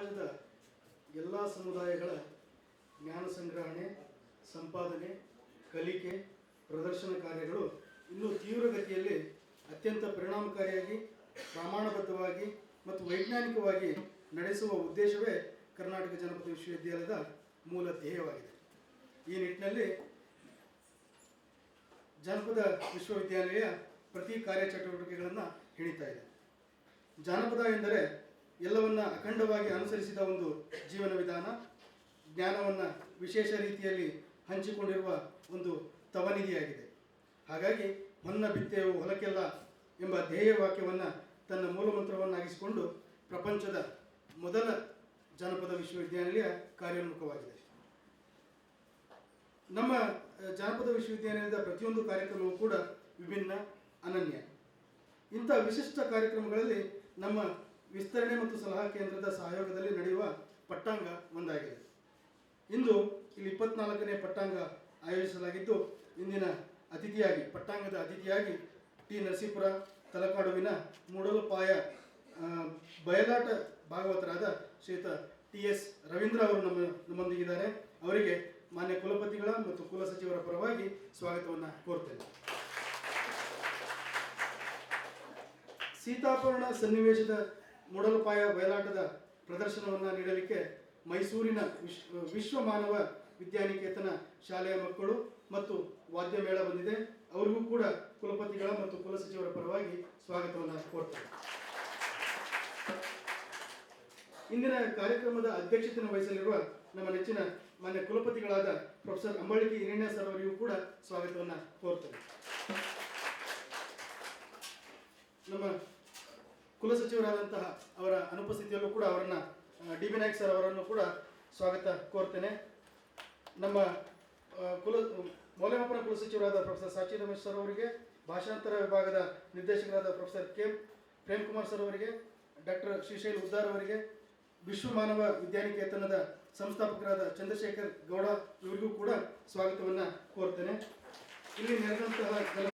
ಸಮಾಜದ ಎಲ್ಲ ಸಮುದಾಯಗಳ ಜ್ಞಾನ ಸಂಗ್ರಹಣೆ, ಸಂಪಾದನೆ, ಕಲಿಕೆ, ಪ್ರದರ್ಶನ ಕಾರ್ಯಗಳು ಇನ್ನೂ ತೀವ್ರಗತಿಯಲ್ಲಿ ಅತ್ಯಂತ ಪರಿಣಾಮಕಾರಿಯಾಗಿ, ಪ್ರಮಾಣಬದ್ಧವಾಗಿ ಮತ್ತು ವೈಜ್ಞಾನಿಕವಾಗಿ ನಡೆಸುವ ಉದ್ದೇಶವೇ ಕರ್ನಾಟಕ ಜನಪದ ವಿಶ್ವವಿದ್ಯಾಲಯದ ಮೂಲ ಧ್ಯೇಯವಾಗಿದೆ. ಈ ನಿಟ್ಟಿನಲ್ಲಿ ಜಾನಪದ ವಿಶ್ವವಿದ್ಯಾಲಯ ಪ್ರತಿ ಕಾರ್ಯಚಟುವಟಿಕೆಗಳನ್ನು ಹಿಡಿತಾ ಇದೆ. ಜಾನಪದ ಎಂದರೆ ಎಲ್ಲವನ್ನ ಅಖಂಡವಾಗಿ ಅನುಸರಿಸಿದ ಒಂದು ಜೀವನ ವಿಧಾನ, ಜ್ಞಾನವನ್ನು ವಿಶೇಷ ರೀತಿಯಲ್ಲಿ ಹಂಚಿಕೊಂಡಿರುವ ಒಂದು ತವನಿಧಿಯಾಗಿದೆ. ಹಾಗಾಗಿ ಹೊನ್ನ ಬಿತ್ತೆಯು ಹೊಲಕ್ಕೆಲ್ಲ ಎಂಬ ಧ್ಯೇಯ ವಾಕ್ಯವನ್ನು ತನ್ನ ಮೂಲಮಂತ್ರವನ್ನಾಗಿಸಿಕೊಂಡು ಪ್ರಪಂಚದ ಮೊದಲ ಜಾನಪದ ವಿಶ್ವವಿದ್ಯಾನಿಲಯ ಕಾರ್ಯೋನ್ಮುಖವಾಗಿದೆ. ನಮ್ಮ ಜಾನಪದ ವಿಶ್ವವಿದ್ಯಾನಿಲಯದ ಪ್ರತಿಯೊಂದು ಕಾರ್ಯಕ್ರಮವೂ ಕೂಡ ವಿಭಿನ್ನ, ಅನನ್ಯ. ಇಂಥ ವಿಶಿಷ್ಟ ಕಾರ್ಯಕ್ರಮಗಳಲ್ಲಿ ನಮ್ಮ ವಿಸ್ತರಣೆ ಮತ್ತು ಸಲಹಾ ಕೇಂದ್ರದ ಸಹಯೋಗದಲ್ಲಿ ನಡೆಯುವ ಪಟ್ಟಾಂಗ ಒಂದಾಗಿದೆ. ಇಂದು ಇಲ್ಲಿ 24ನೇ ಪಟ್ಟಾಂಗ ಆಯೋಜಿಸಲಾಗಿದ್ದು, ಇಂದಿನ ಅತಿಥಿಯಾಗಿ ಪಟ್ಟಾಂಗದ ಅತಿಥಿಯಾಗಿ ಟಿ ನರಸೀಪುರ ತಲಕಾಡುವಿನ ಮೂಡಲಪಾಯ ಬಯಲಾಟ ಭಾಗವತರಾದ ಶ್ರೀಯುತ ಟಿ.ಎಸ್. ರವೀಂದ್ರ ಅವರು ನಮ್ಮೊಂದಿಗಿದ್ದಾರೆ. ಅವರಿಗೆ ಮಾನ್ಯ ಕುಲಪತಿಗಳ ಮತ್ತು ಕುಲಸಚಿವರ ಪರವಾಗಿ ಸ್ವಾಗತವನ್ನು ಕೋರ್ತೇನೆ. ಸೀತಾಪರ್ಣ ಸನ್ನಿವೇಶದ ಮೂಡಲಪಾಯ ಬಯಲಾಟದ ಪ್ರದರ್ಶನವನ್ನು ನೀಡಲಿಕ್ಕೆ ಮೈಸೂರಿನ ವಿಶ್ವ ಮಾನವ ವಿದ್ಯಾನಿಕೇತನ ಶಾಲೆಯ ಮಕ್ಕಳು ಮತ್ತು ವಾದ್ಯ ಮೇಳ ಬಂದಿದೆ. ಅವರಿಗೂ ಕೂಡ ಕುಲಪತಿಗಳ ಮತ್ತು ಕುಲಸಚಿವರ ಪರವಾಗಿ ಸ್ವಾಗತವನ್ನು ಕೋರ್ತೇನೆ. ಇಂದಿನ ಕಾರ್ಯಕ್ರಮದ ಅಧ್ಯಕ್ಷತೆಯನ್ನು ವಹಿಸಲಿರುವ ನಮ್ಮ ನೆಚ್ಚಿನ ಮಾನ್ಯ ಕುಲಪತಿಗಳಾದ ಪ್ರೊಫೆಸರ್ ಅಂಬಳಿಕೆ ಹಿರಣ್ಯ ಸರ್ ಅವರಿಗೂ ಕೂಡ ಸ್ವಾಗತವನ್ನು ಕೋರ್ತೇನೆ. ನಮ್ಮ ಕುಲಸಚಿವರಾದಂತಹ ಅವರ ಅನುಪಸ್ಥಿತಿಯಲ್ಲೂ ಕೂಡ ಅವರನ್ನು ಡಿ.ಬಿ. ನಾಯ್ಕ ಸರ್ ಅವರನ್ನು ಕೂಡ ಸ್ವಾಗತ ಕೋರ್ತೇನೆ. ನಮ್ಮ ಮೌಲ್ಯಮಾಪನ ಕುಲಸಚಿವರಾದ ಪ್ರೊಫೆಸರ್ ಸಾಚಿ ರಮೇಶ್ ಸರ್ ಅವರಿಗೆ, ಭಾಷಾಂತರ ವಿಭಾಗದ ನಿರ್ದೇಶಕರಾದ ಪ್ರೊಫೆಸರ್ ಕೆ ಪ್ರೇಮ್ಕುಮಾರ್ ಸರ್ ಅವರಿಗೆ, ಡಾಕ್ಟರ್ ಶ್ರೀಶೈಲ್ ಉದ್ದಾರ್ ಅವರಿಗೆ, ವಿಶ್ವ ಮಾನವ ವಿದ್ಯಾನಿಕೇತನದ ಸಂಸ್ಥಾಪಕರಾದ ಚಂದ್ರಶೇಖರ್ ಗೌಡ ಇವರಿಗೂ ಕೂಡ ಸ್ವಾಗತವನ್ನು ಕೋರ್ತೇನೆ. ಇಲ್ಲಿ ನೆರೆದಂತಹ